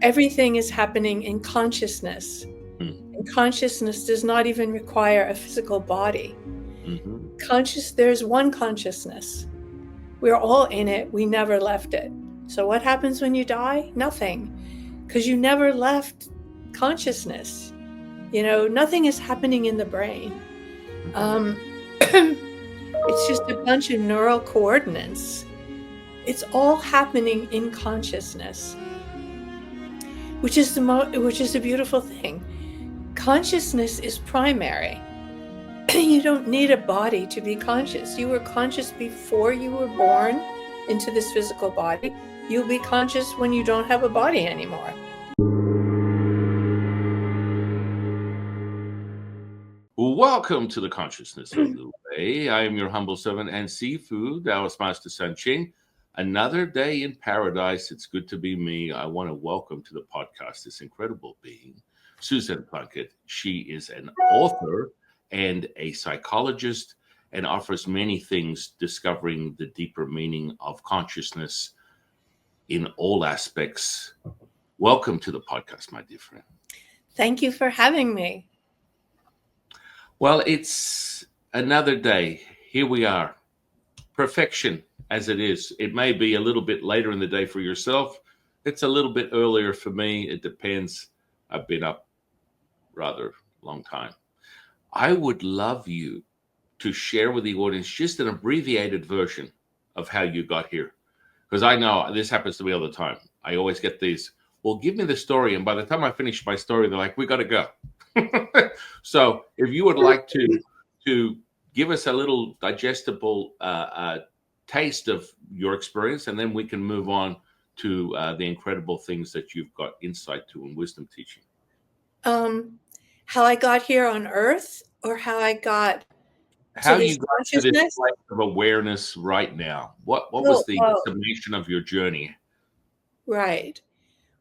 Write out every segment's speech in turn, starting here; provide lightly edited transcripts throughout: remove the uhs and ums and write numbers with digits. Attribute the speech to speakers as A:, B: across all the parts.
A: everything is happening in consciousness. And consciousness does not even require a physical body. There's one consciousness. We're all in it. We never left it. So what happens when you die? Nothing, because you never left consciousness. Nothing is happening in the brain. It's just a bunch of neural coordinates. It's all happening in consciousness, which is a beautiful thing. Consciousness is primary. You don't need a body to be conscious. You were conscious before you were born into this physical body. You'll be conscious when you don't have a body anymore.
B: Welcome to the Consciousness of the Way. I am your humble servant and seafood, Taoist Master San Qing. Another day in paradise. It's good to be me. I want to welcome to the podcast this incredible being, Susan Plunket. She is an author and a psychologist and offers many things discovering the deeper meaning of consciousness in all aspects. Welcome to the podcast, my dear friend.
A: Thank you for having me.
B: Well, it's another day. Here we are. Perfection as it is. It may be a little bit later in the day for yourself. It's a little bit earlier for me. It depends. I've been up rather long time. I would love you to share with the audience just an abbreviated version of how you got here. Because I know this happens to me all the time. I always get these, well, give me the story. And by the time I finish my story, they're like, we got to go. So if you would like to give us a little digestible taste of your experience, and then we can move on to the incredible things that you've got insight to and wisdom teaching.
A: How I got here on Earth, or how I got
B: to this place of awareness right now. What was the summation of your journey?
A: Right.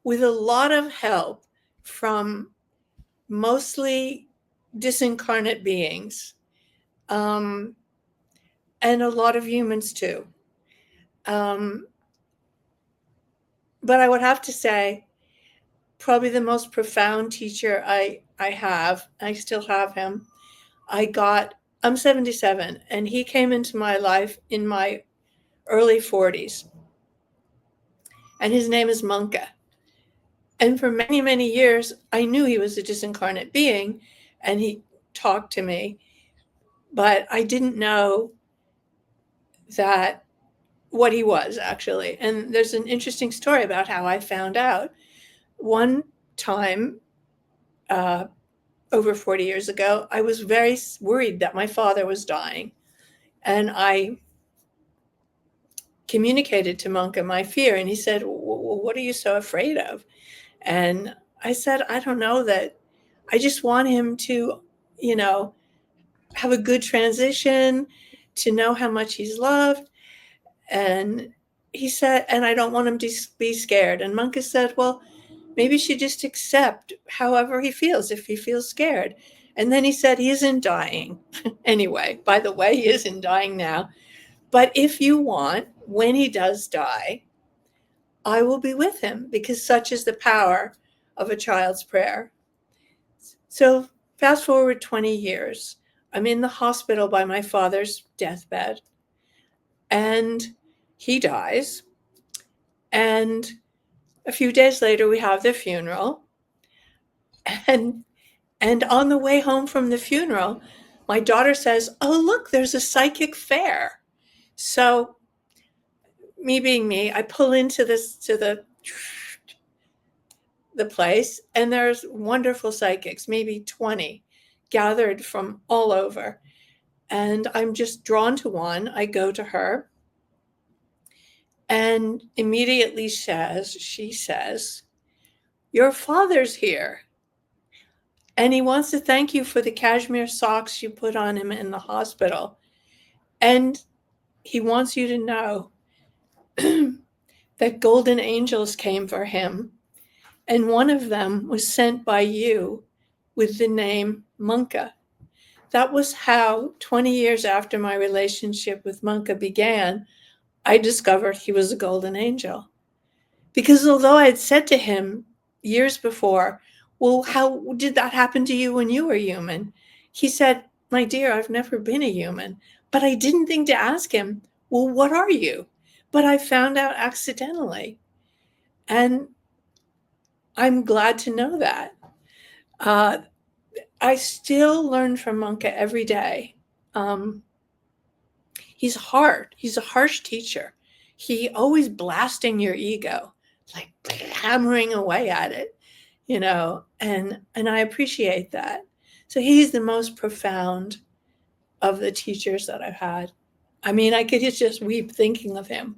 A: With a lot of help from mostly disincarnate beings, and a lot of humans too. But I would have to say, probably the most profound teacher I still have him. I'm 77, and he came into my life in my early 40s. And his name is Munke. And for many, many years, I knew he was a disincarnate being, and he talked to me, but I didn't know that what he was actually. And there's an interesting story about how I found out. One time, over 40 years ago, I was very worried that my father was dying. And I communicated to Munke my fear, and he said, well, what are you so afraid of? And I said, I don't know, that I just want him to, have a good transition, to know how much he's loved. And he said, and I don't want him to be scared. And Munke said, well, maybe you should just accept however he feels, if he feels scared. And then he said, he isn't dying. Anyway, by the way, he isn't dying now. But if you want, when he does die, I will be with him, because such is the power of a child's prayer. So fast forward 20 years. I'm in the hospital by my father's deathbed, and he dies. And a few days later, we have the funeral. And on the way home from the funeral, my daughter says, oh, look, there's a psychic fair. So me being me, I pull into the place, and there's wonderful psychics, maybe 20, gathered from all over. And I'm just drawn to one. I go to her, and immediately she says, your father's here, and he wants to thank you for the cashmere socks you put on him in the hospital. And he wants you to know that golden angels came for him, and one of them was sent by you with the name Munke. That was how 20 years after my relationship with Munke began, I discovered he was a golden angel. Because although I had said to him, years before, well, how did that happen to you when you were human? He said, my dear, I've never been a human. But I didn't think to ask him, well, what are you? But I found out accidentally. And I'm glad to know that. I still learn from Monka every day. He's hard. He's a harsh teacher. He always blasting your ego, like hammering away at it, and I appreciate that. So he's the most profound of the teachers that I've had. I mean, I could just weep thinking of him.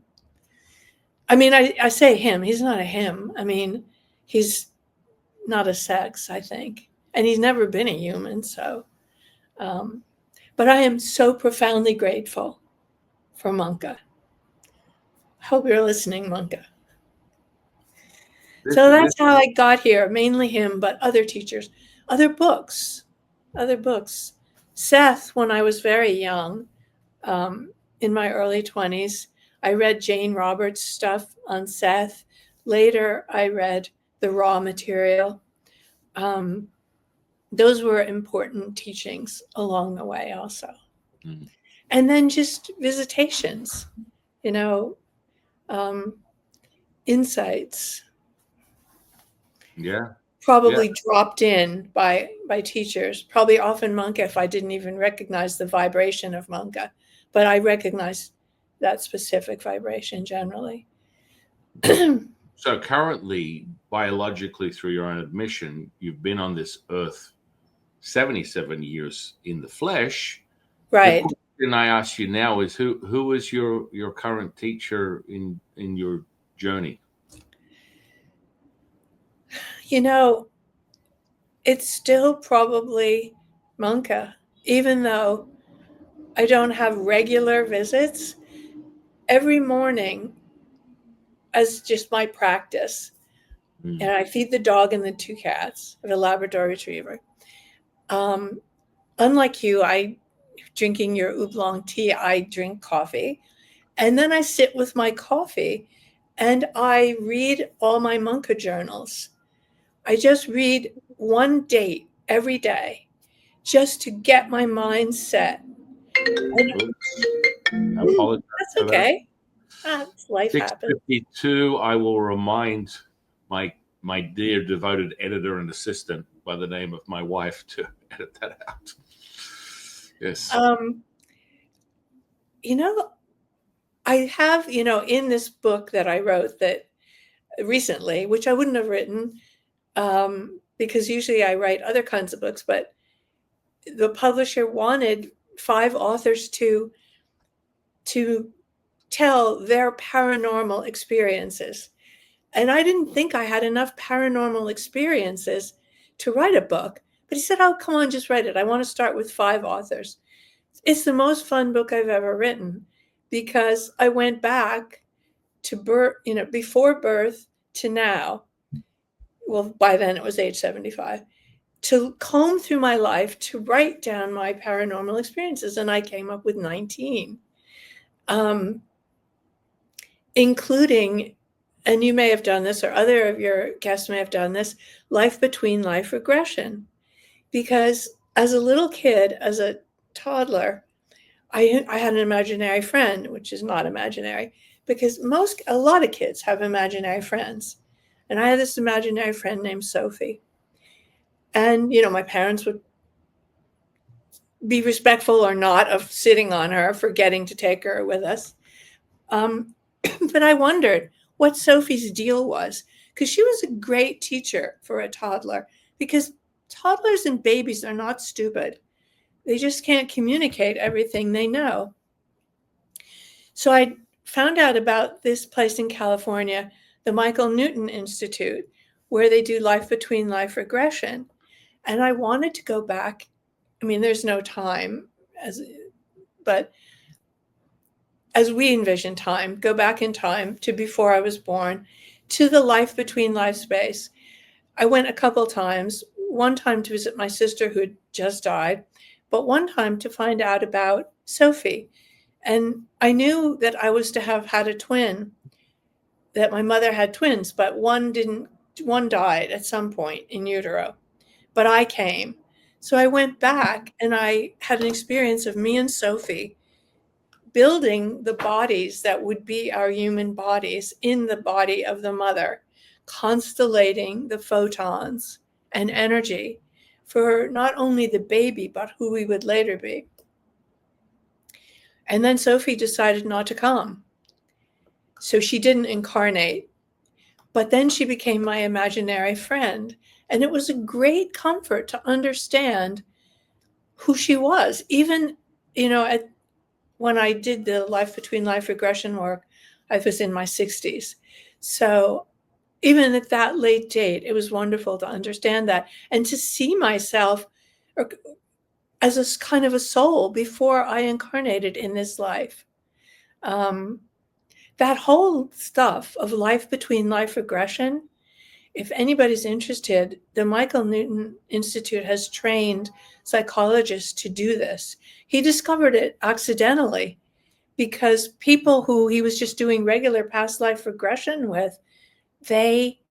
A: I mean, I say him. He's not a him. I mean, he's not a sex, I think. And he's never been a human, so. But I am so profoundly grateful for Monka. Hope you're listening, Monka. So that's how I got here, mainly him, but other teachers, other books. Seth, when I was very young, in my early 20s, I read Jane Roberts' stuff on Seth. Later, I read the raw material. Those were important teachings along the way also. Mm-hmm. And then just visitations, insights.
B: Yeah.
A: Probably dropped in by teachers, probably often Monka if I didn't even recognize the vibration of Monka, but I recognize that specific vibration generally.
B: So currently, biologically, through your own admission, you've been on this earth 77 years in the flesh.
A: Right.
B: The question I ask you now is who is your current teacher in your journey?
A: It's still probably Monka, even though I don't have regular visits. Every morning, as just my practice, and I feed the dog and the 2 cats. I have a Labrador Retriever. Unlike you, drinking your oolong tea, I drink coffee. And then I sit with my coffee and I read all my Monka journals. I just read one date every day just to get my mind set.
B: I apologize.
A: That's okay. Life happens.
B: 6:52, I will remind my dear devoted editor and assistant by the name of my wife to edit that out. Yes.
A: I have, in this book that I wrote that recently, which I wouldn't have written because usually I write other kinds of books, but the publisher wanted 5 authors to tell their paranormal experiences. And I didn't think I had enough paranormal experiences to write a book. But he said, oh, come on, just write it. I want to start with 5 authors. It's the most fun book I've ever written because I went back to birth, before birth to now. Well, by then it was age 75, to comb through my life to write down my paranormal experiences. And I came up with 19, including, and you may have done this or other of your guests may have done this, life between life regression. Because as a little kid, as a toddler, I had an imaginary friend, which is not imaginary, because a lot of kids have imaginary friends. And I had this imaginary friend named Sophie. And, my parents would be respectful or not of sitting on her, forgetting to take her with us. But I wondered what Sophie's deal was, because she was a great teacher for a toddler, because toddlers and babies are not stupid. They just can't communicate everything they know. So I found out about this place in California, the Michael Newton Institute, where they do life between life regression. And I wanted to go back. I mean, there's no time, but as we envision time, go back in time to before I was born, to the life between life space. I went a couple times, one time to visit my sister who had just died, but one time to find out about Sophie. And I knew that I was to have had a twin, that my mother had twins, but one didn't one died at some point in utero, but I came. So I went back and I had an experience of me and Sophie building the bodies that would be our human bodies in the body of the mother, constellating the photons and energy for not only the baby, but who we would later be. And then Sophie decided not to come. So she didn't incarnate. But then she became my imaginary friend. And it was a great comfort to understand who she was. Even, when I did the life between life regression work, I was in my 60s. So even at that late date, it was wonderful to understand that and to see myself as a kind of a soul before I incarnated in this life. That whole stuff of life between life regression, if anybody's interested, the Michael Newton Institute has trained psychologists to do this. He discovered it accidentally because people who he was just doing regular past life regression with, they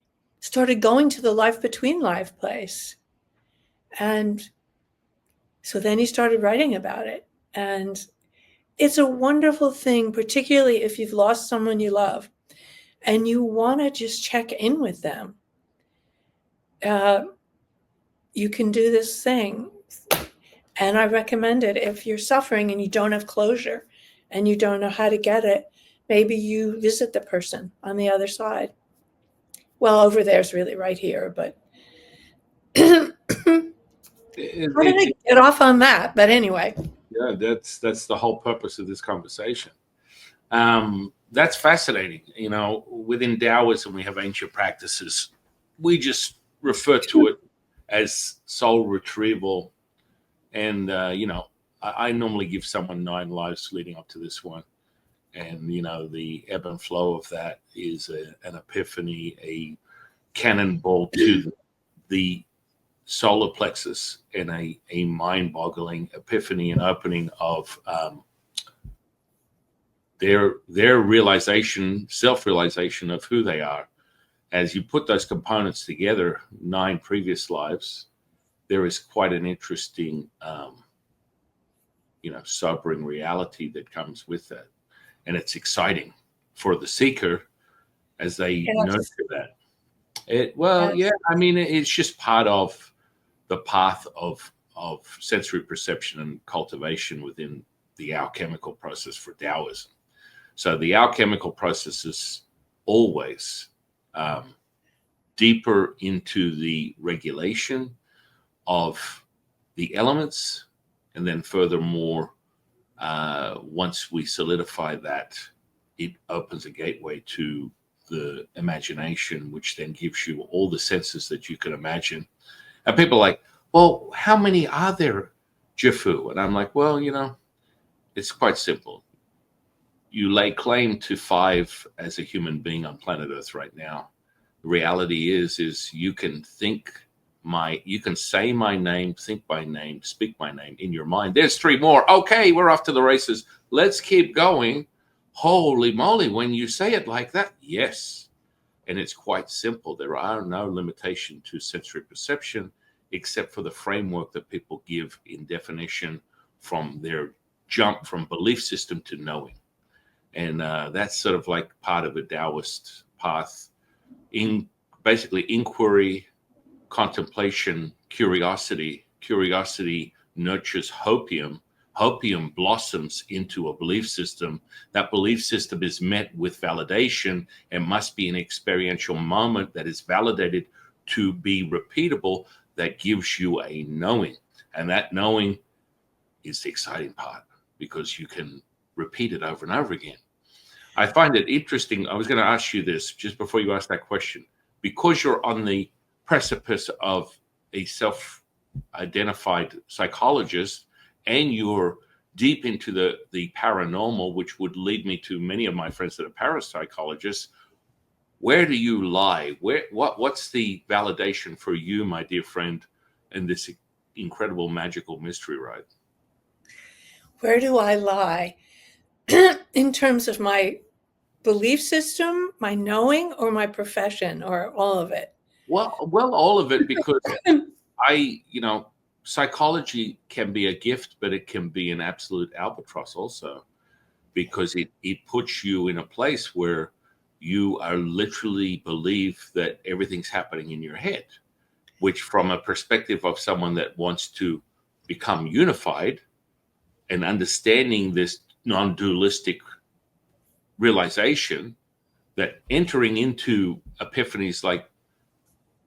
A: started going to the life between life place. And so then he started writing about it. And it's a wonderful thing, particularly if you've lost someone you love and you want to just check in with them. You can do this thing. And I recommend it if you're suffering and you don't have closure and you don't know how to get it. Maybe you visit the person on the other side. Well, over there is really right here, but how did I get off on that? But anyway.
B: Yeah, that's the whole purpose of this conversation. That's fascinating. Within Taoism, we have ancient practices. We just refer to it as soul retrieval. And, I normally give someone 9 lives leading up to this one. And, the ebb and flow of that is an epiphany, a cannonball to the solar plexus, and a mind-boggling epiphany and opening of their realization, self-realization of who they are. As you put those components together, 9 previous lives, there is quite an interesting, sobering reality that comes with that. And it's exciting for the seeker as they nurture that. It's just part of the path of sensory perception and cultivation within the alchemical process for Taoism. So the alchemical process is always deeper into the regulation of the elements, and then furthermore, once we solidify that, it opens a gateway to the imagination, which then gives you all the senses that you can imagine. And people are like, well, how many are there, Jifu? And I'm like, well, it's quite simple. You lay claim to 5 as a human being on planet Earth right now. The reality is you can you can say my name, think my name, speak my name in your mind. There's 3 more. Okay, we're off to the races. Let's keep going. Holy moly, when you say it like that, yes. And it's quite simple. There are no limitation to sensory perception except for the framework that people give in definition from their jump from belief system to knowing. And that's sort of like part of a Taoist path. Basically, inquiry, contemplation, curiosity. Curiosity nurtures hopium. Hopium blossoms into a belief system. That belief system is met with validation and must be an experiential moment that is validated to be repeatable, that gives you a knowing. And that knowing is the exciting part because you can repeat it over and over again. I find it interesting. I was going to ask you this just before you ask that question. Because you're on the precipice of a self-identified psychologist and you're deep into the paranormal, which would lead me to many of my friends that are parapsychologists, where do you lie? What's the validation for you, my dear friend, in this incredible magical mystery ride?
A: Where do I lie? In terms of my belief system, my knowing, or my profession, or all of it?
B: Well, all of it, because psychology can be a gift, but it can be an absolute albatross also, because it puts you in a place where you are literally believe that everything's happening in your head, which from a perspective of someone that wants to become unified and understanding this non-dualistic realization, that entering into epiphanies like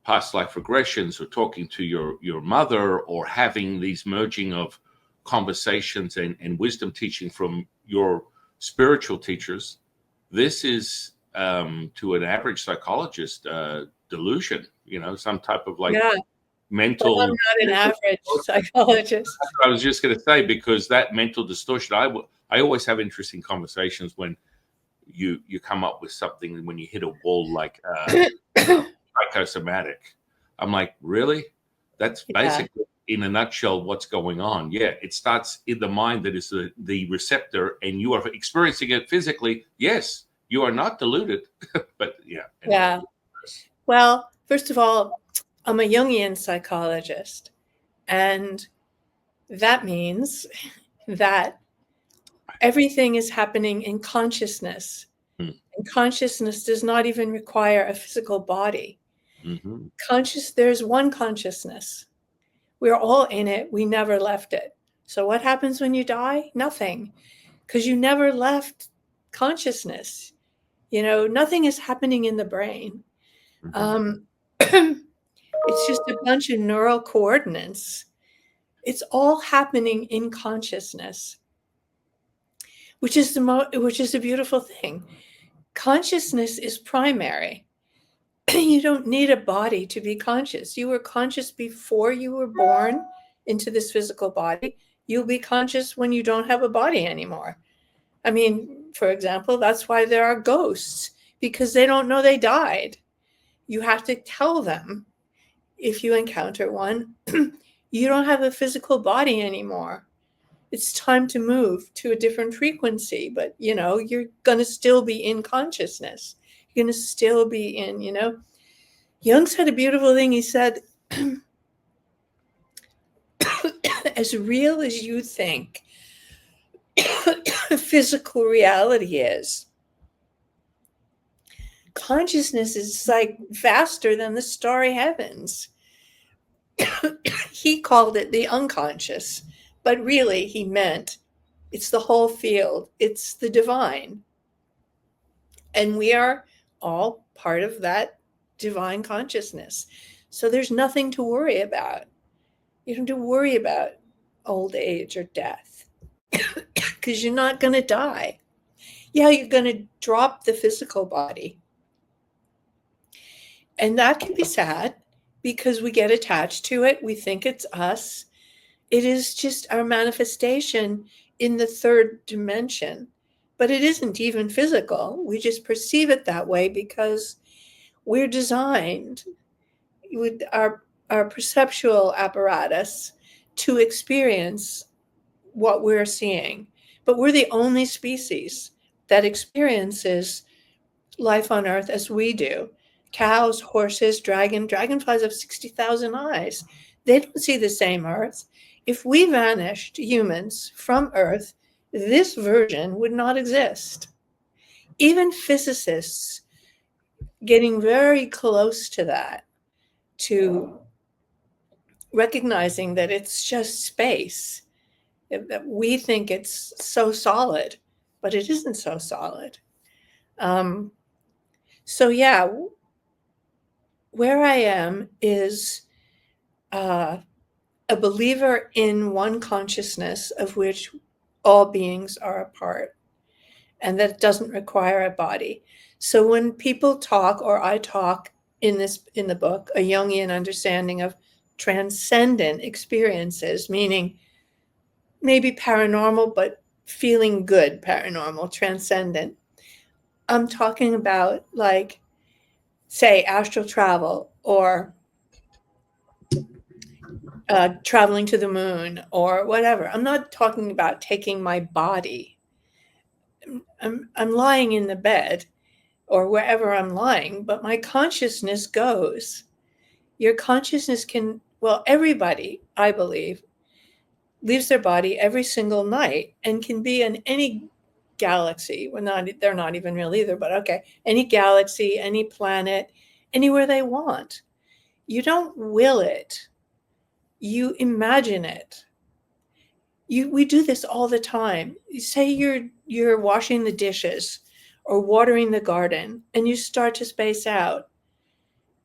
B: past life regressions or talking to your mother or having these merging of conversations and wisdom teaching from your spiritual teachers, this is to an average psychologist delusion, some type of like mental.
A: Well, I'm not an average psychologist.
B: That's what I was just going to say, because that mental distortion, I always have interesting conversations when you come up with something, when you hit a wall like psychosomatic. I'm like, really? That's basically in a nutshell what's going on. Yeah, it starts in the mind that is the receptor, and you are experiencing it physically. Yes, you are not deluded. But yeah. Anyway.
A: Yeah. Well, first of all, I'm a Jungian psychologist, and that means that everything is happening in consciousness. And consciousness does not even require a physical body.
B: Mm-hmm.
A: There's one consciousness. We're all in it. We never left it. So what happens when you die? Nothing, because you never left consciousness. Nothing is happening in the brain.
B: Mm-hmm.
A: It's just a bunch of neural coordinates. It's all happening in consciousness, which is a beautiful thing. Consciousness is primary. You don't need a body to be conscious. You were conscious before you were born into this physical body. You'll be conscious when you don't have a body anymore. I mean, for example, that's why there are ghosts, because they don't know they died. You have to tell them, if you encounter one, you don't have a physical body anymore. It's time to move to a different frequency, but you're going to still be in consciousness. You're going to still be in, Jung said a beautiful thing. He said, as real as you think physical reality is, consciousness is like vaster than the starry heavens. He called it the unconscious, but really he meant it's the whole field. It's the divine. And we are all part of that divine consciousness. So there's nothing to worry about. You don't have to worry about old age or death, because you're not going to die. Yeah, you're going to drop the physical body. And that can be sad, because we get attached to it. We think it's us. It is just our manifestation in the third dimension. But it isn't even physical. We just perceive it that way because we're designed with our perceptual apparatus to experience what we're seeing. But we're the only species that experiences life on Earth as we do. Cows, horses, dragonflies have 60,000 eyes. They don't see the same Earth. If we vanished, humans, from Earth, this version would not exist. Even physicists getting very close to that, to recognizing that it's just space, that we think it's so solid, but it isn't so solid. So yeah, where I am is a believer in one consciousness of which all beings are a part, and that doesn't require a body. So when people talk, or I talk in the book, a Jungian understanding of transcendent experiences, meaning maybe paranormal, but feeling good paranormal, transcendent. I'm talking about, like, say, astral travel, or traveling to the moon, or whatever. I'm not talking about taking my body. I'm lying in the bed or wherever I'm lying, but my consciousness goes. Your consciousness can, well, everybody, I believe, leaves their body every single night and can be in any galaxy. Well, they're not even real either, but okay, any galaxy, any planet, anywhere they want. You don't will it. You imagine it. We do this all the time. Say you're washing the dishes or watering the garden and you start to space out.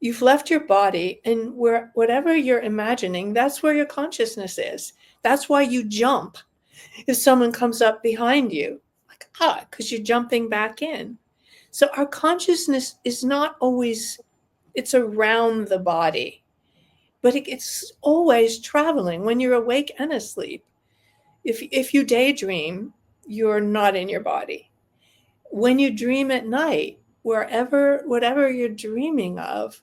A: You've left your body, and whatever you're imagining, that's where your consciousness is. That's why you jump if someone comes up behind you, like, because you're jumping back in. So our consciousness is not always, it's around the body, but it's always traveling when you're awake and asleep. If you daydream, you're not in your body. When you dream at night, whatever you're dreaming of,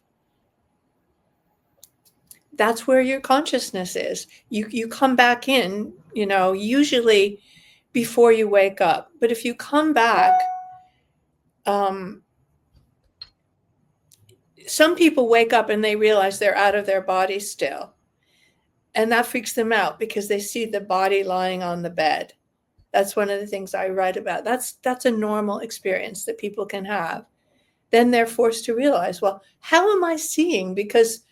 A: that's where your consciousness is. You come back in, usually before you wake up. But if you come back, some people wake up and they realize they're out of their body still. And that freaks them out because they see the body lying on the bed. That's one of the things I write about. That's a normal experience that people can have. Then they're forced to realize, well, how am I seeing? Because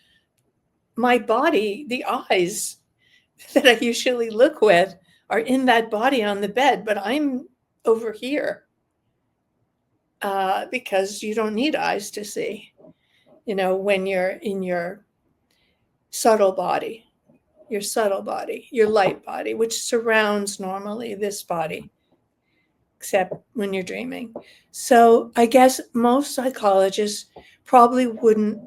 A: my body, the eyes that I usually look with are in that body on the bed, but I'm over here because you don't need eyes to see, when you're in your subtle body, your light body, which surrounds normally this body, except when you're dreaming. So I guess most psychologists probably wouldn't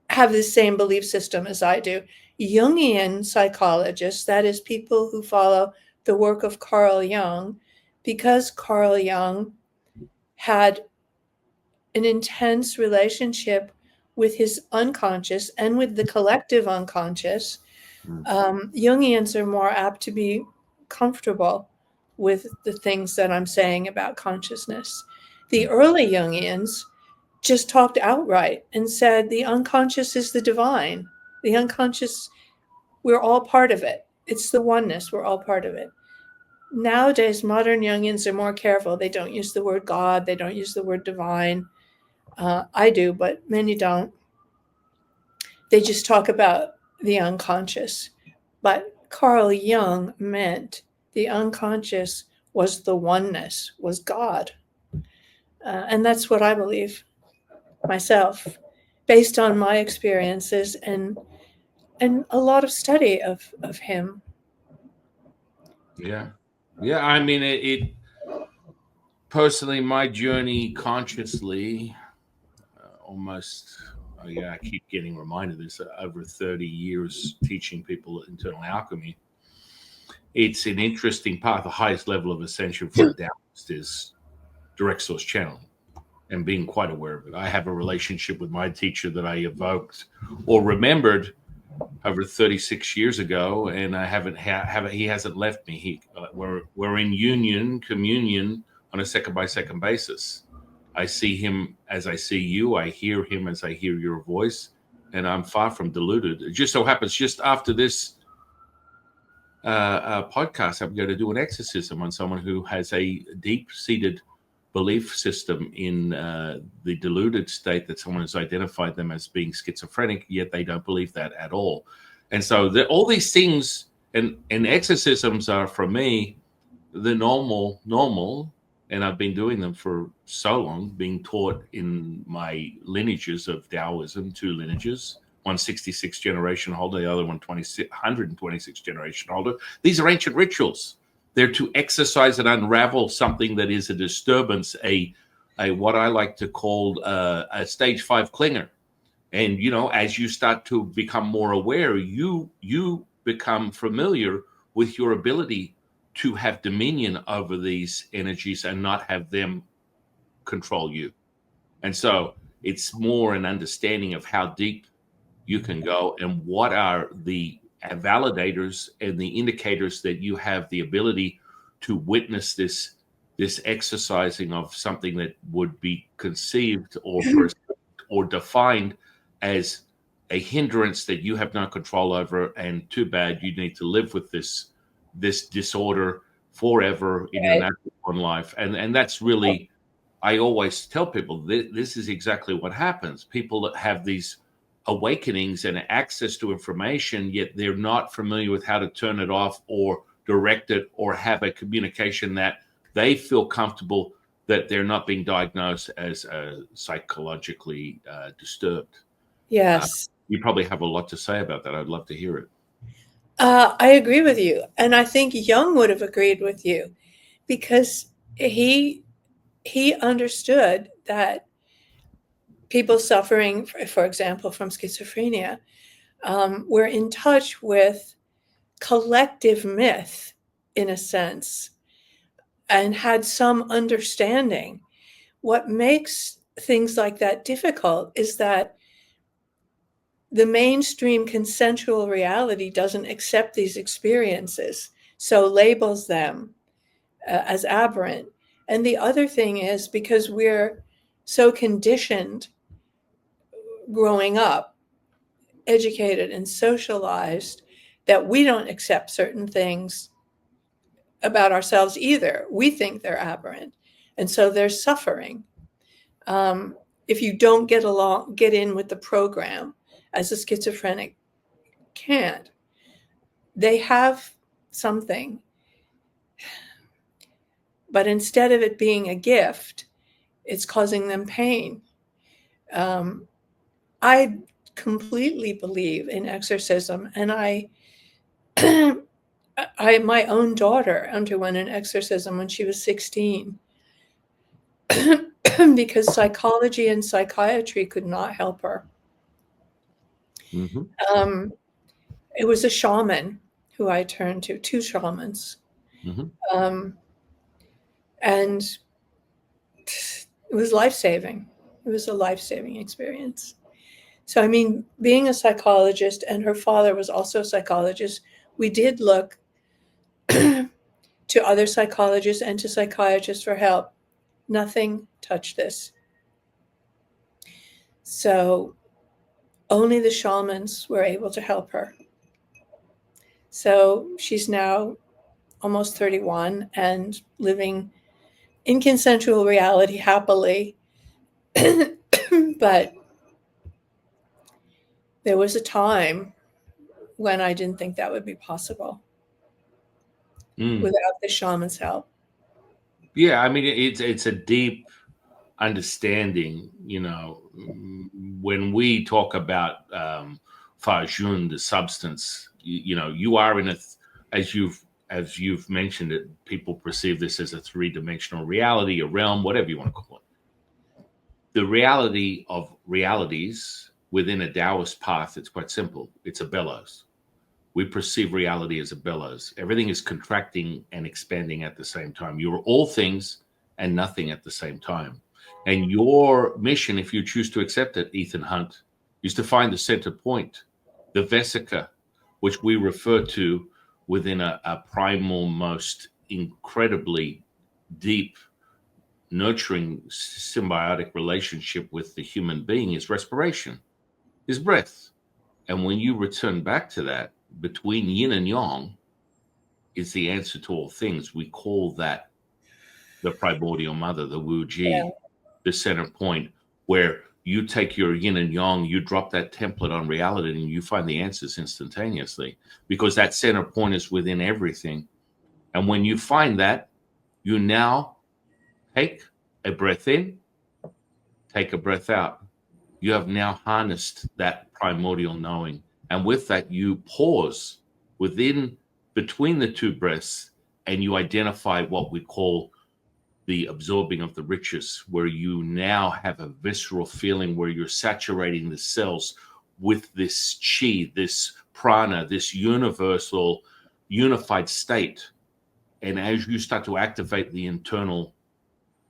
A: have the same belief system as I do. Jungian psychologists, that is people who follow the work of Carl Jung, because Carl Jung had an intense relationship with his unconscious and with the collective unconscious, Jungians are more apt to be comfortable with the things that I'm saying about consciousness. The early Jungians just talked outright and said the unconscious is the divine. The unconscious, we're all part of it. It's the oneness. We're all part of it. Nowadays, modern Jungians are more careful. They don't use the word God. They don't use the word divine. I do, but many don't. They just talk about the unconscious. But Carl Jung meant the unconscious was the oneness, was God. And that's what I believe myself, based on my experiences and a lot of study of him.
B: Yeah. I mean, it personally, my journey consciously, almost, I keep getting reminded of this, over 30 years teaching people internal alchemy. It's an interesting path. The highest level of ascension for a Taoist is direct source channeling and being quite aware of it. I have a relationship with my teacher that I evoked or remembered over 36 years ago, and I haven't he hasn't left me. We're in communion on a second by second basis. I see him as I see you. I hear him as I hear your voice, and I'm far from deluded. It just so happens just after this podcast, I'm going to do an exorcism on someone who has a deep-seated belief system in the deluded state that someone has identified them as being schizophrenic, yet they don't believe that at all. And so all these things and exorcisms are, for me, the normal, and I've been doing them for so long, being taught in my lineages of Taoism, 2 lineages, one 66 generation holder, the other one 126 generation holder. These are ancient rituals. They're to exercise and unravel something that is a disturbance, a what I like to call a stage 5 clinger. And, as you start to become more aware, you become familiar with your ability to have dominion over these energies and not have them control you. And so it's more an understanding of how deep you can go and what are the validators and the indicators that you have the ability to witness this exercising of something that would be conceived or defined as a hindrance that you have no control over, and too bad, you need to live with this disorder forever in your
A: Right.
B: natural born life. And that's really, I always tell people, this is exactly what happens. People that have these awakenings and access to information, yet they're not familiar with how to turn it off or direct it, or have a communication that they feel comfortable that they're not being diagnosed as psychologically disturbed.
A: Yes.
B: You probably have a lot to say about that. I'd love to hear it.
A: I agree with you. And I think Jung would have agreed with you, because he understood that people suffering, for example, from schizophrenia, were in touch with collective myth, in a sense, and had some understanding. What makes things like that difficult is that the mainstream consensual reality doesn't accept these experiences, so labels them as aberrant. And the other thing is, because we're so conditioned growing up, educated and socialized, that we don't accept certain things about ourselves either. We think they're aberrant. And so there's suffering. If you don't get in with the program, as a schizophrenic can't, they have something, but instead of it being a gift, it's causing them pain. I completely believe in exorcism, and my own daughter underwent an exorcism when she was 16 because psychology and psychiatry could not help her.
B: Mm-hmm.
A: It was a shaman who I turned to, two shamans.
B: Mm-hmm.
A: And it was life-saving. It was a life-saving experience. So, I mean, being a psychologist, and her father was also a psychologist, we did look to other psychologists and to psychiatrists for help. Nothing touched this. So only the shamans were able to help her. So she's now almost 31 and living in consensual reality happily. But there was a time when I didn't think that would be possible without the shaman's help.
B: Yeah, I mean, it's a deep understanding. When we talk about Jung, the substance, you are in as you've mentioned it, people perceive this as a three-dimensional reality, a realm, whatever you want to call it. The reality of realities within a Taoist path, it's quite simple. It's a bellows. We perceive reality as a bellows. Everything is contracting and expanding at the same time. You're all things and nothing at the same time. And your mission, if you choose to accept it, Ethan Hunt, is to find the center point, the vesica, which we refer to within a primal, most incredibly deep, nurturing, symbiotic relationship with the human being, is respiration, is breath. And when you return back to that, between yin and yang is the answer to all things. We call that the primordial mother, the Wu Ji, the center point, where you take your yin and yang, you drop that template on reality, and you find the answers instantaneously, because that center point is within everything. And when you find that, you now take a breath in, take a breath out. You have now harnessed that primordial knowing. And with that, you pause between the two breaths, and you identify what we call the absorbing of the riches, where you now have a visceral feeling where you're saturating the cells with this chi, this prana, this universal unified state. And as you start to activate the internal,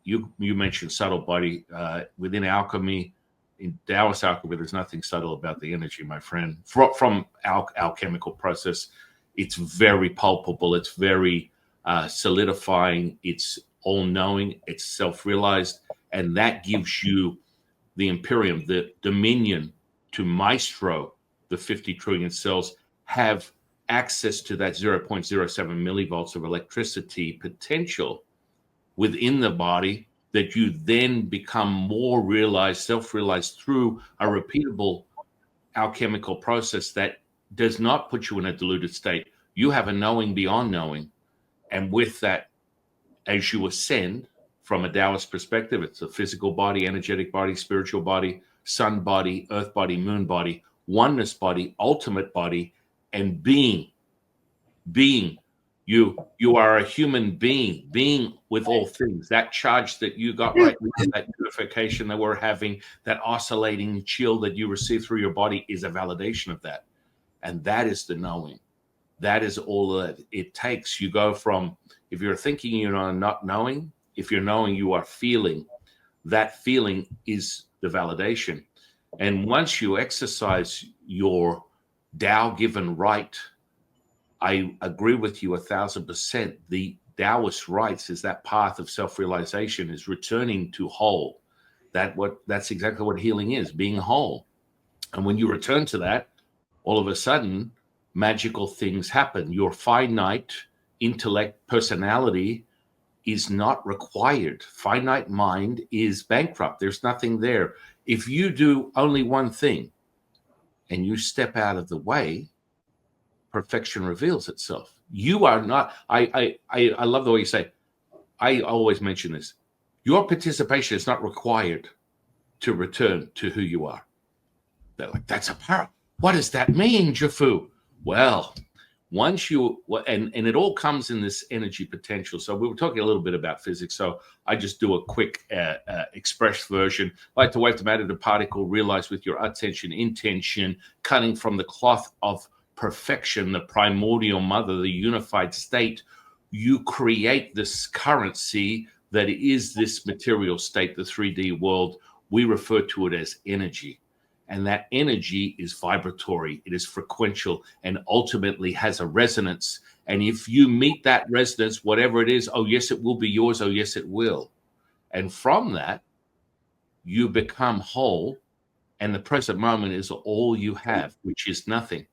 B: you mentioned subtle body, within alchemy, in Taoist alchemy, there's nothing subtle about the energy, my friend. From alchemical process, it's very palpable. It's very solidifying. It's all-knowing. It's self-realized, and that gives you the imperium, the dominion to maestro the 50 trillion cells, have access to that 0.07 millivolts of electricity potential within the body, that you then become more realized, self-realized through a repeatable alchemical process that does not put you in a deluded state. You have a knowing beyond knowing. And with that, as you ascend from a Taoist perspective, it's a physical body, energetic body, spiritual body, sun body, earth body, moon body, oneness body, ultimate body, and being. You are a human being with all things. That charge that you got right now, that purification that we're having, that oscillating chill that you receive through your body is a validation of that. And that is the knowing. That is all that it takes. You go from, if you're thinking you're not knowing, if you're knowing, you are feeling. That feeling is the validation. And once you exercise your Tao-given right, I agree with you 1,000%. The Taoist rights is that path of self-realization, is returning to whole. That's exactly what healing is, being whole. And when you return to that, all of a sudden, magical things happen. Your finite intellect, personality is not required. Finite mind is bankrupt. There's nothing there. If you do only one thing and you step out of the way, perfection reveals itself. You are not, I love the way you say, I always mention this. Your participation is not required to return to who you are. They're like, that's a power. What does that mean, Jafu? Well, once you, and it all comes in this energy potential. So we were talking a little bit about physics. So I just do a quick express version. Like the wave, the matter, the particle, realize with your attention, intention, cutting from the cloth of perfection, the primordial mother, the unified state, you create this currency that is this material state, the 3D world. We refer to it as energy. And that energy is vibratory, it is frequential, and ultimately has a resonance. And if you meet that resonance, whatever it is, oh, yes, it will be yours. Oh, yes, it will. And from that, you become whole. And the present moment is all you have, which is nothing.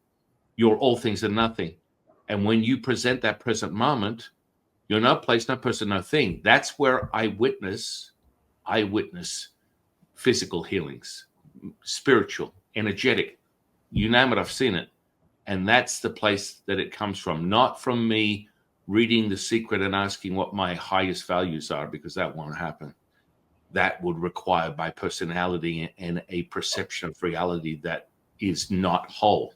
B: You're all things and nothing. And when you present that present moment, you're no place, no person, no thing. That's where I witness physical healings, spiritual, energetic, you name it, I've seen it. And that's the place that it comes from, not from me reading The Secret and asking what my highest values are, because that won't happen. That would require my personality and a perception of reality that is not whole.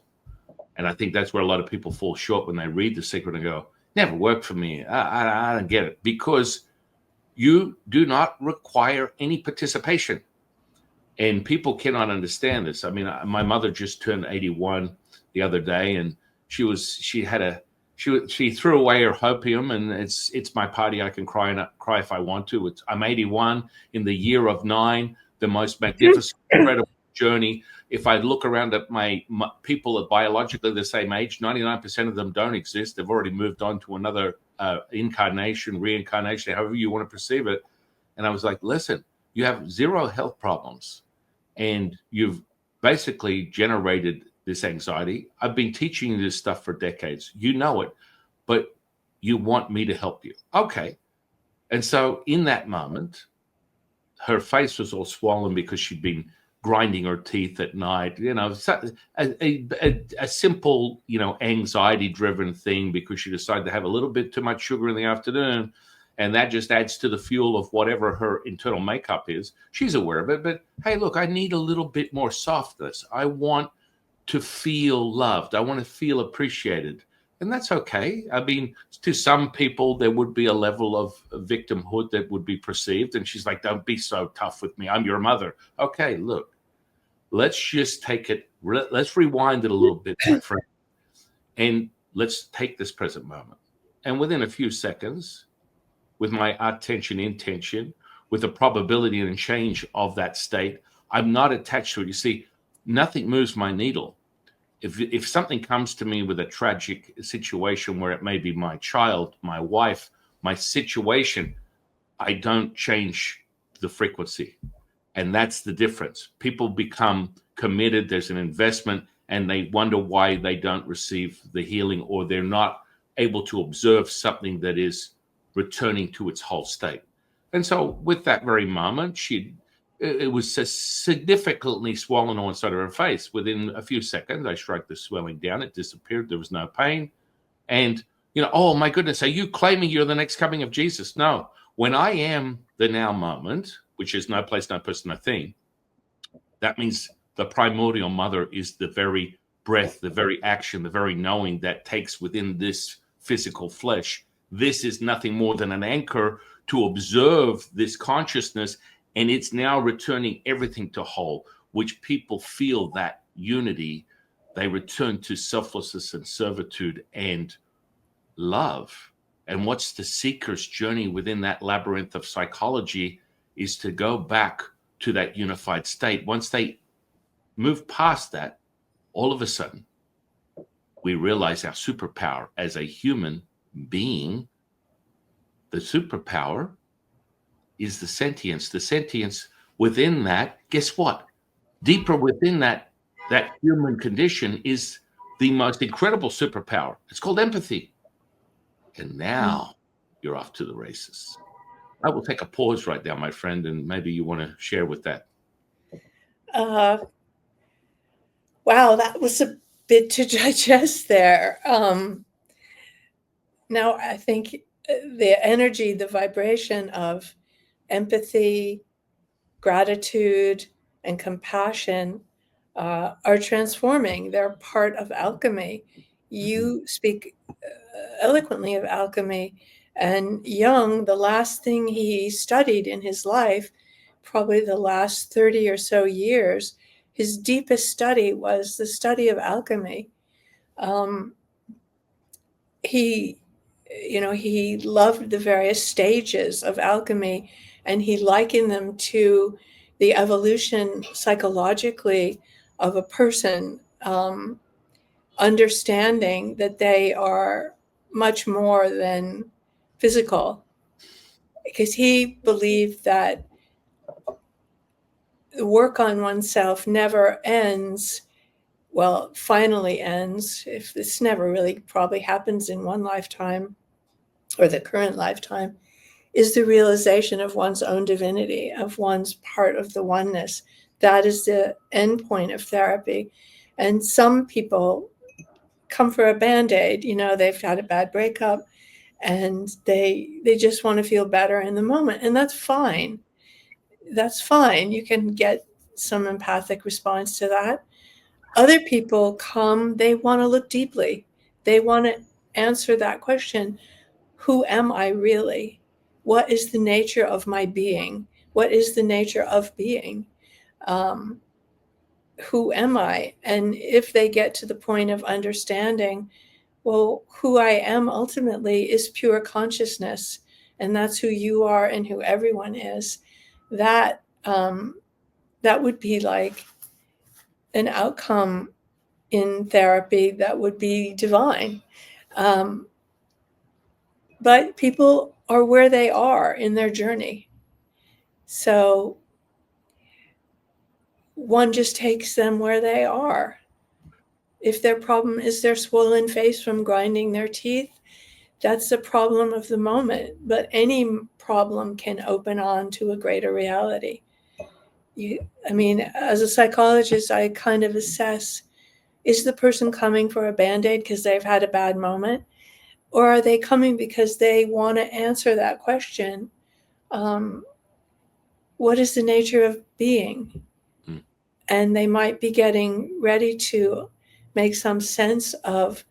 B: And I think that's where a lot of people fall short when they read The Secret and go, never worked for me. I don't get it. Because you do not require any participation. And people cannot understand this. I mean, my mother just turned 81 the other day, and she threw away her hopium, and it's my party. I can cry if I want to. I'm 81 in the year of 9, the most magnificent, incredible journey. If I look around at my people that biologically the same age, 99% of them don't exist. They've already moved on to another incarnation, reincarnation, however you want to perceive it. And I was like, listen, you have zero health problems. And you've basically generated this anxiety. I've been teaching you this stuff for decades. You know it, but you want me to help you. Okay. And so in that moment, her face was all swollen because she'd been grinding her teeth at night. You know, a simple, anxiety-driven thing because she decided to have a little bit too much sugar in the afternoon. And that just adds to the fuel of whatever her internal makeup is. She's aware of it, but hey, look, I need a little bit more softness. I want to feel loved. I want to feel appreciated. And that's okay. I mean, to some people, there would be a level of victimhood that would be perceived. And she's like, don't be so tough with me. I'm your mother. Okay, look, let's just take it. Let's rewind it a little bit, my friend. And let's take this present moment. And within a few seconds, with my attention, intention, with the probability and change of that state, I'm not attached to it. You see, nothing moves my needle. If something comes to me with a tragic situation where it may be my child, my wife, my situation, I don't change the frequency. And that's the difference. People become committed, there's an investment, and they wonder why they don't receive the healing, or they're not able to observe something that is returning to its whole state. And so with that very moment, it was significantly swollen on one side of her face. Within a few seconds, I stroked the swelling down. It disappeared. There was no pain. And, oh my goodness, are you claiming you're the next coming of Jesus? No. When I am the now moment, which is no place, no person, no thing, that means the primordial mother is the very breath, the very action, the very knowing that takes within this physical flesh. This is nothing more than an anchor to observe this consciousness, and it's now returning everything to whole, which people feel that unity. They return to selflessness and servitude and love. And what's the seeker's journey within that labyrinth of psychology is to go back to that unified state. Once they move past that, all of a sudden, we realize our superpower as a human being. The superpower is the sentience. The sentience within that, guess what? Deeper within that human condition is the most incredible superpower. It's called empathy. And now you're off to the races. I will take a pause right now, my friend, and maybe you want to share with that.
A: Wow, that was a bit to digest there. Now, I think the energy, the vibration of empathy, gratitude, and compassion are transforming. They're part of alchemy. You speak eloquently of alchemy. And Jung, the last thing he studied in his life, probably the last 30 or so years, his deepest study was the study of alchemy. He loved the various stages of alchemy, and he likened them to the evolution psychologically of a person, understanding that they are much more than physical, because he believed that the work on oneself never ends. Well, finally ends, if this never really probably happens in one lifetime or the current lifetime, is the realization of one's own divinity, of one's part of the oneness. That is the end point of therapy. And some people come for a Band-Aid, they've had a bad breakup and they just want to feel better in the moment. And that's fine. That's fine. You can get some empathic response to that. Other people come, they want to look deeply. They want to answer that question, who am I really? What is the nature of my being? What is the nature of being? Who am I? And if they get to the point of understanding, well, who I am ultimately is pure consciousness, and that's who you are and who everyone is, that would be like an outcome in therapy that would be divine. But people are where they are in their journey. So one just takes them where they are. If their problem is their swollen face from grinding their teeth, that's the problem of the moment. But any problem can open on to a greater reality. As a psychologist, I kind of assess, is the person coming for a Band-Aid because they've had a bad moment? Or are they coming because they want to answer that question? What is the nature of being? And they might be getting ready to make some sense of,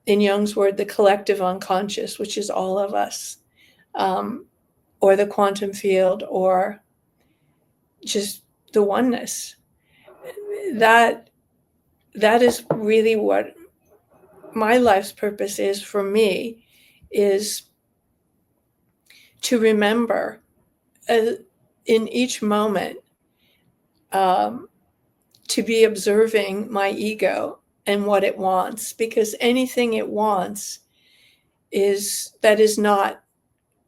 A: in Jung's word, the collective unconscious, which is all of us, or the quantum field, or just the oneness. That is really what my life's purpose is for me, is to remember in each moment to be observing my ego and what it wants, because anything it wants that is not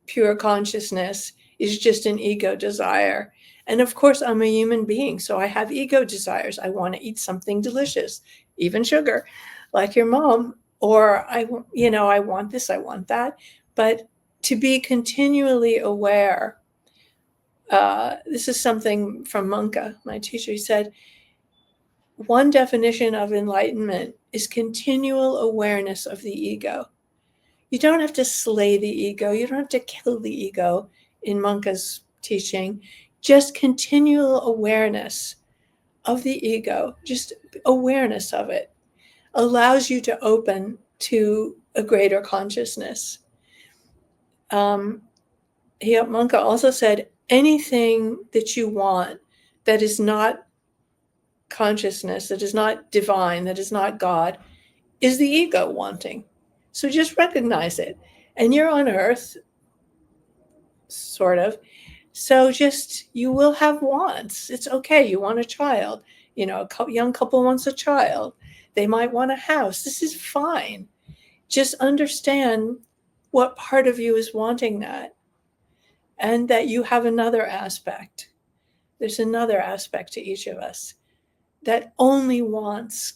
A: pure consciousness is just an ego desire. And of course, I'm a human being, so I have ego desires. I want to eat something delicious, even sugar, like your mom, or I want this, I want that. But to be continually aware, this is something from Munka, my teacher. He said, one definition of enlightenment is continual awareness of the ego. You don't have to slay the ego. You don't have to kill the ego in Munka's teaching. Just continual awareness of the ego, just awareness of it, allows you to open to a greater consciousness. Munka also said, anything that you want that is not consciousness, that is not divine, that is not God, is the ego wanting. So just recognize it. And you're on earth, sort of. So just, you will have wants. It's okay. You want a child. A young couple wants a child. They might want a house. This is fine. Just understand what part of you is wanting that. And that you have another aspect. There's another aspect to each of us that only wants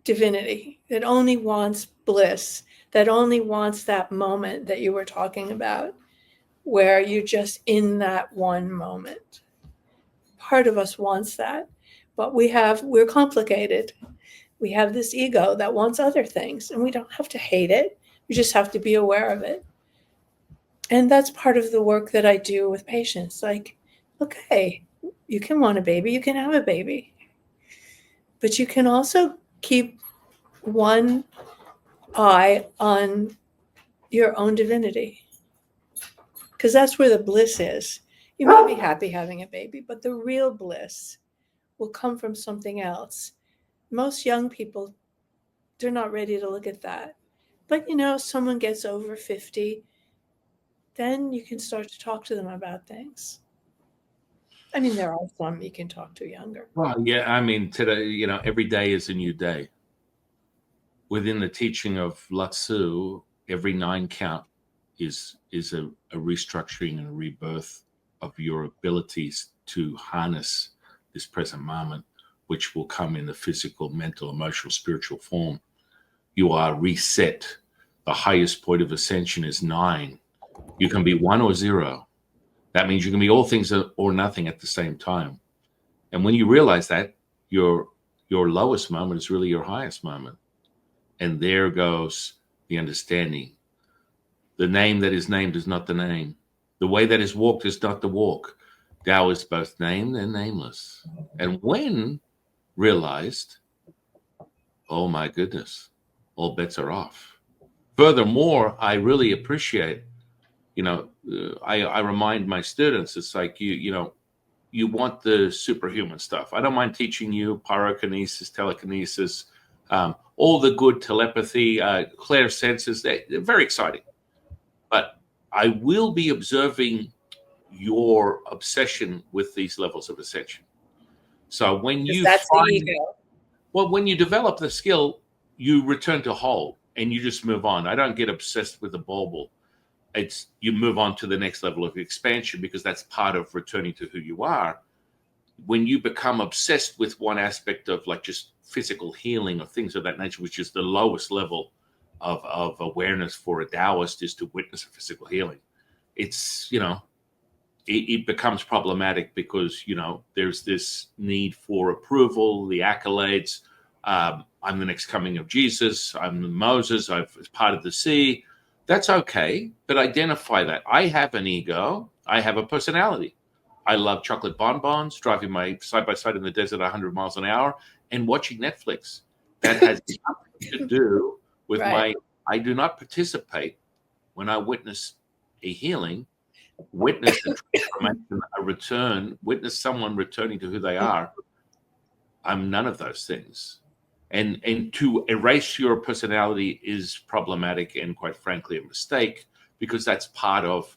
A: divinity, that only wants bliss, that only wants that moment that you were talking about, where you're just in that one moment. Part of us wants that, but we're complicated. We have this ego that wants other things, and we don't have to hate it. We just have to be aware of it. And that's part of the work that I do with patients. Like, okay, you can want a baby, you can have a baby, but you can also keep one eye on your own divinity, because that's where the bliss is. You might be happy having a baby, but the real bliss will come from something else. Most young people, they're not ready to look at that. But someone gets over 50, then you can start to talk to them about things. I mean, there are some you can talk to younger.
B: Well, yeah, I mean, today, every day is a new day. Within the teaching of Lao Tzu, every 9 count is a restructuring and a rebirth of your abilities to harness this present moment, which will come in the physical, mental, emotional, spiritual form. You are reset. The highest point of ascension is 9. You can be 1 or 0. That means you can be all things or nothing at the same time. And when you realize that, your lowest moment is really your highest moment. And there goes the understanding. The name that is named is not the name. The way that is walked is not the walk. Tao is both named and nameless. And when realized, oh my goodness, all bets are off. Furthermore, I really appreciate, I remind my students, it's like you want the superhuman stuff. I don't mind teaching you pyrokinesis, telekinesis, all the good telepathy, clairsenses. They're very exciting. But I will be observing your obsession with these levels of ascension. So when you when you develop the skill, you return to whole and you just move on. I don't get obsessed with the bauble. It's you move on to the next level of expansion, because that's part of returning to who you are. When you become obsessed with one aspect of like just physical healing or things of that nature, which is the lowest level of awareness for a Taoist, is to witness a physical healing. It's, it becomes problematic because, there's this need for approval, the accolades. I'm the next coming of Jesus. I'm Moses. I'm part of the sea. That's okay, but identify that. I have an ego. I have a personality. I love chocolate bonbons, driving my side-by-side in the desert 100 miles an hour, and watching Netflix. That has nothing to do with I do not participate when I witness a healing, witness a transformation, a return, witness someone returning to who they are. I'm none of those things. And to erase your personality is problematic and, quite frankly, a mistake, because that's part of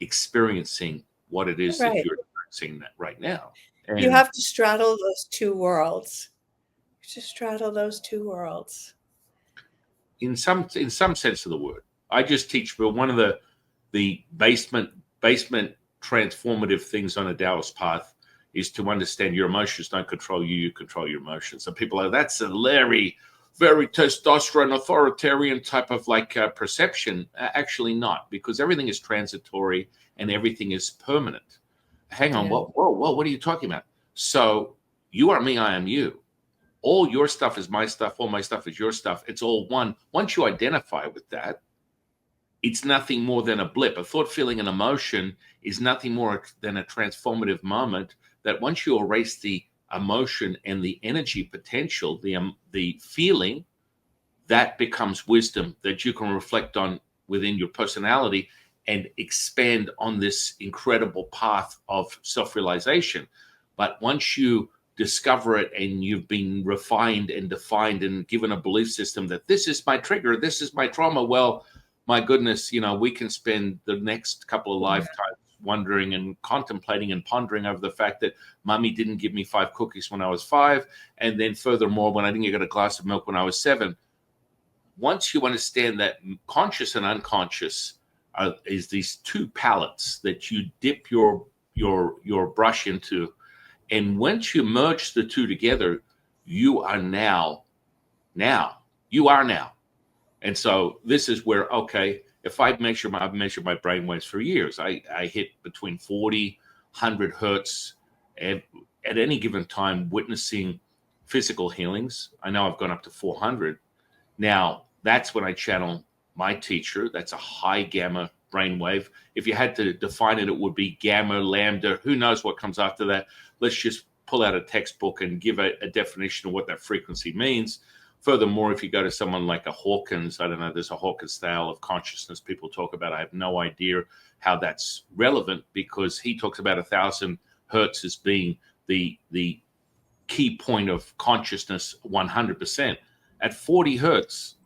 B: experiencing what it is that you're experiencing right now. And
A: you have to straddle those two worlds. You just straddle those two worlds.
B: In some sense of the word. I just teach for one of the basement basement transformative things on a Taoist path is to understand your emotions don't control you, you control your emotions. So people are, that's a very testosterone authoritarian type of like perception. Actually not, because everything is transitory and everything is permanent. Hang on, whoa, what are you talking about? So you are me, I am you. All your stuff is my stuff, all my stuff is your stuff. It's all one. Once you identify with that, it's nothing more than a blip. A thought, feeling, and emotion is nothing more than a transformative moment that once you erase the emotion and the energy potential, the feeling, that becomes wisdom that you can reflect on within your personality and expand on this incredible path of self-realization. But once you discover it and you've been refined and defined and given a belief system that this is my trigger, this is my trauma, well, my goodness, we can spend the next couple of lifetimes wondering and contemplating and pondering over the fact that mommy didn't give me 5 cookies when I was 5. And then furthermore, when I didn't get a glass of milk when I was 7. Once you understand that conscious and unconscious is these two palettes that you dip your brush into. And once you merge the two together, you are now. And so this is where, okay, if I've measured my brain waves for years. I hit between 40, 100 hertz at any given time, witnessing physical healings. I know I've gone up to 400. Now, that's when I channel my teacher. That's a high gamma brainwave. If you had to define it, it would be gamma, lambda. Who knows what comes after that? Let's just pull out a textbook and give a definition of what that frequency means. Furthermore, if you go to someone like a Hawkins, I don't know, there's a Hawkins style of consciousness people talk about. I have no idea how that's relevant, because he talks about 1,000 hertz as being the key point of consciousness 100%. At 40 hertz,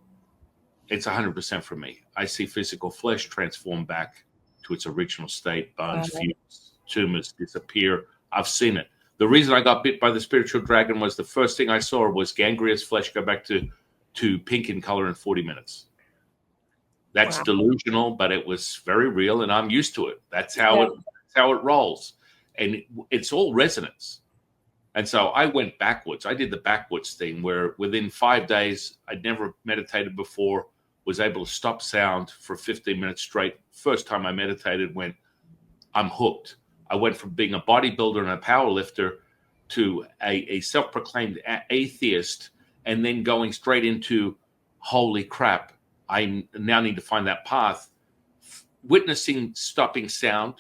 B: it's 100% for me. I see physical flesh transform back to its original state, bones fuse, tumors disappear. I've seen it. The reason I got bit by the spiritual dragon was the first thing I saw was gangrenous flesh go back to pink in color in 40 minutes. That's delusional, but it was very real, and I'm used to it. That's how it rolls, and it's all resonance. And so I went backwards. I did the backwards thing where within 5 days, I'd never meditated before, was able to stop sound for 15 minutes straight. First time I meditated, went, I'm hooked. I went from being a bodybuilder and a power lifter to a self-proclaimed atheist, and then going straight into, holy crap, I now need to find that path. Witnessing stopping sound,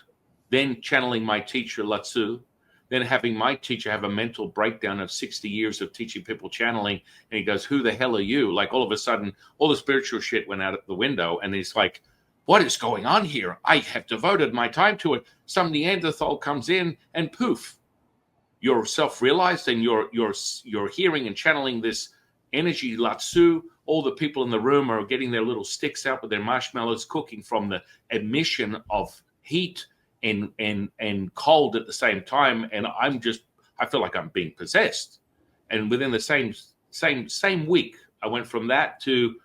B: then channeling my teacher, Lao Tzu, then having my teacher have a mental breakdown of 60 years of teaching people channeling. And he goes, who the hell are you? Like all of a sudden, all the spiritual shit went out the window. And he's like, what is going on here? I have devoted my time to it. Some Neanderthal comes in and poof, you're self-realized, and you're hearing and channeling this energy, Lao Tzu. All the people in the room are getting their little sticks out with their marshmallows, cooking from the emission of heat and cold at the same time. And I feel like I'm being possessed. And within the same week, I went from that to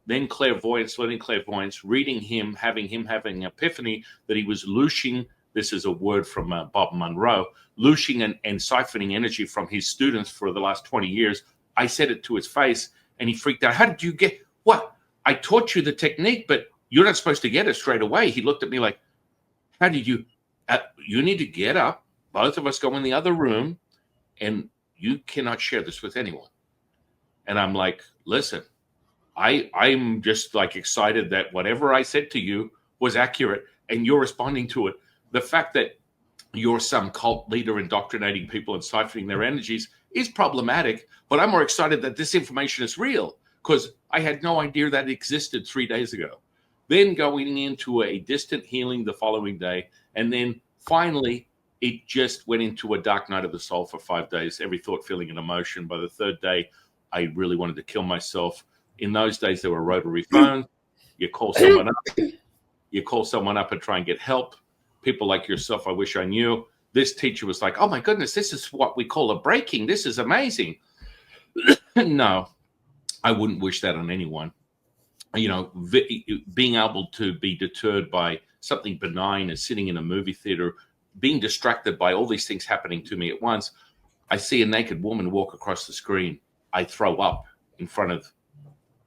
B: then clairvoyance, learning clairvoyance, reading him, having an epiphany that he was looshing. This is a word from Bob Monroe, looshing and siphoning energy from his students for the last 20 years. I said it to his face, and he freaked out. How did you get what? I taught you the technique, but you're not supposed to get it straight away. He looked at me like, how did you? You need to get up. Both of us go in the other room, and you cannot share this with anyone. And I'm like, listen, I'm just like excited that whatever I said to you was accurate, and you're responding to it. The fact that you're some cult leader indoctrinating people and siphoning their energies is problematic, but I'm more excited that this information is real, because I had no idea that it existed 3 days ago. Then going into a distant healing the following day, and then finally it just went into a dark night of the soul for 5 days, every thought, feeling, and emotion. By the third day, I really wanted to kill myself. In those days, there were rotary phones. You call someone up and try and get help. People like yourself, I wish I knew. This teacher was like, oh my goodness, this is what we call a breaking. This is amazing. No, I wouldn't wish that on anyone. Being able to be deterred by something benign as sitting in a movie theater, being distracted by all these things happening to me at once. I see a naked woman walk across the screen. I throw up in front of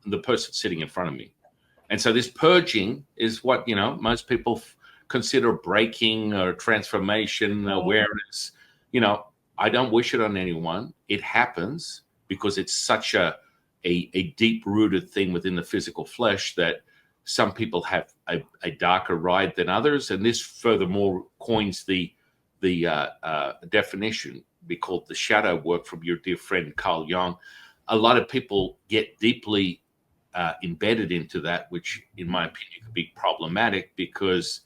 B: the person sitting in front of me. And so this purging is what, most people consider breaking or transformation, awareness. I don't wish it on anyone. It happens because it's such a deep-rooted thing within the physical flesh that some people have a darker ride than others. And this furthermore coins the definition be called the shadow work from your dear friend Carl Jung. A lot of people get deeply embedded into that, which in my opinion could be problematic because,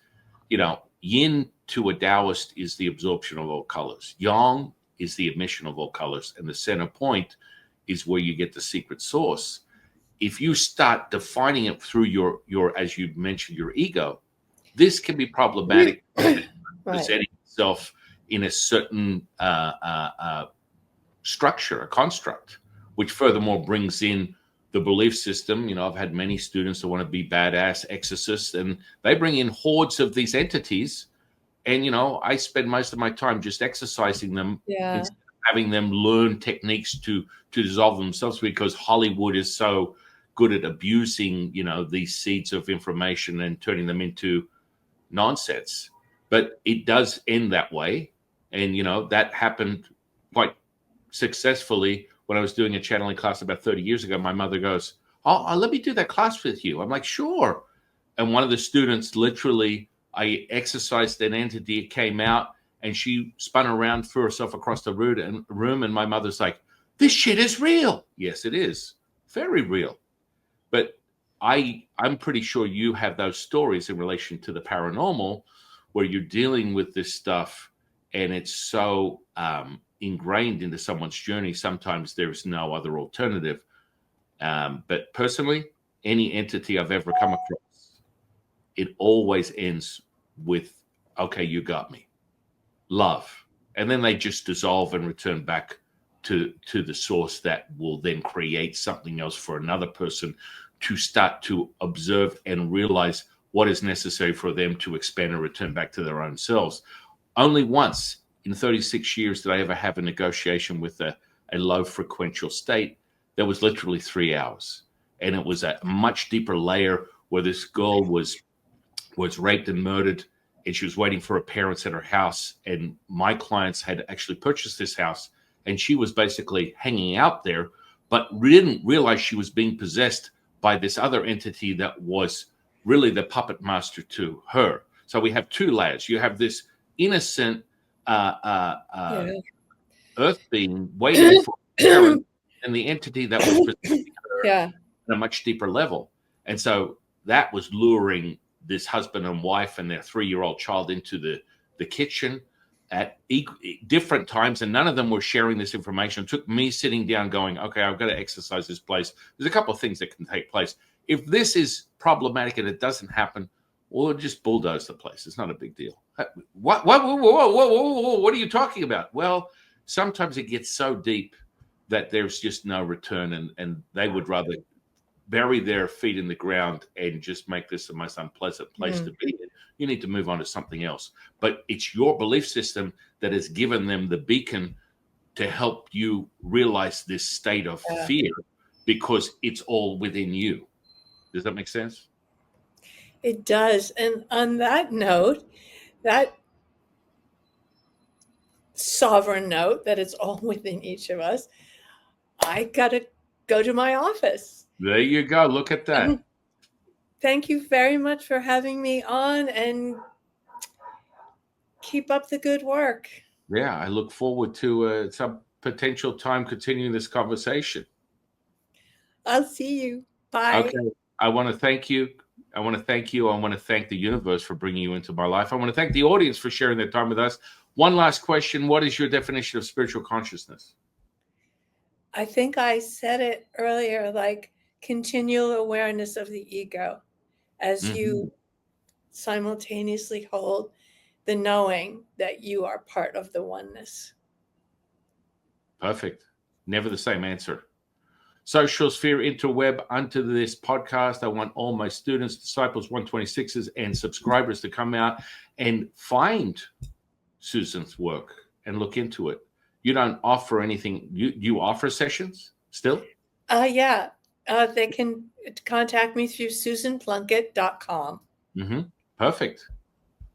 B: yin to a Taoist is the absorption of all colors. Yang is the emission of all colors. And the center point is where you get the secret source. If you start defining it through your as you mentioned, your ego, this can be problematic. Presenting itself in a certain structure, a construct, which furthermore brings in the belief system. I've had many students that want to be badass exorcists, and they bring in hordes of these entities. And, I spend most of my time just exercising them instead of having them learn techniques to dissolve themselves, because Hollywood is so good at abusing, these seeds of information and turning them into nonsense. But it does end that way. And, that happened quite successfully when I was doing a channeling class about 30 years ago. My mother goes, oh, let me do that class with you. I'm like, sure. And one of the students, literally, I exercised an entity, it came out, and she spun around, threw herself across the room. And my mother's like, this shit is real. Yes, it is. Very real. But I'm pretty sure you have those stories in relation to the paranormal where you're dealing with this stuff and it's so ingrained into someone's journey. Sometimes there's no other alternative. But personally, any entity I've ever come across, it always ends with, okay, you got me. Love. And then they just dissolve and return back to the source that will then create something else for another person to start to observe and realize what is necessary for them to expand and return back to their own selves. Only once in 36 years did I ever have a negotiation with a low frequential state that was literally 3 hours. And it was a much deeper layer where this girl was raped and murdered, and she was waiting for her parents at her house. And my clients had actually purchased this house, and she was basically hanging out there, but didn't realize she was being possessed by this other entity that was really the puppet master to her. So we have two layers. You have this innocent earth being waiting for her, and the entity that was possessing her at a much deeper level. And so that was luring this husband and wife and their 3-year-old child into the kitchen at different times, and none of them were sharing this information. It took me sitting down going, okay, I've got to exercise this place. There's a couple of things that can take place. If this is problematic and it doesn't happen, we'll just bulldoze the place. It's not a big deal. What are you talking about? Well, sometimes it gets so deep that there's just no return, and they would rather bury their feet in the ground and just make this the most unpleasant place to be in. You need to move on to something else. But it's your belief system that has given them the beacon to help you realize this state of fear, because it's all within you. Does that make sense?
A: It does. And on that note, that sovereign note that it's all within each of us, I got to go to my office.
B: There you go. Look at that.
A: Thank you very much for having me on, and keep up the good work.
B: Yeah, I look forward to some potential time continuing this conversation.
A: I'll see you. Bye.
B: Okay. I want to thank you. I want to thank you. I want to thank the universe for bringing you into my life. I want to thank the audience for sharing their time with us. One last question. What is your definition of spiritual consciousness?
A: I think I said it earlier, like continual awareness of the ego as you simultaneously hold the knowing that you are part of the oneness.
B: Perfect. Never the same answer. social sphere, interweb, unto this podcast. I want all my students, disciples, 126s, and subscribers to come out and find Susan's work and look into it. You don't offer anything. You offer sessions still?
A: Yeah. They can contact me through susanplunket.com.
B: Perfect.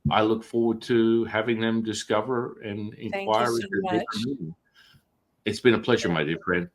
B: I look forward to having them discover and inquire
A: Thank you so
B: into
A: much.
B: different meaning. It's been a pleasure, my dear friend.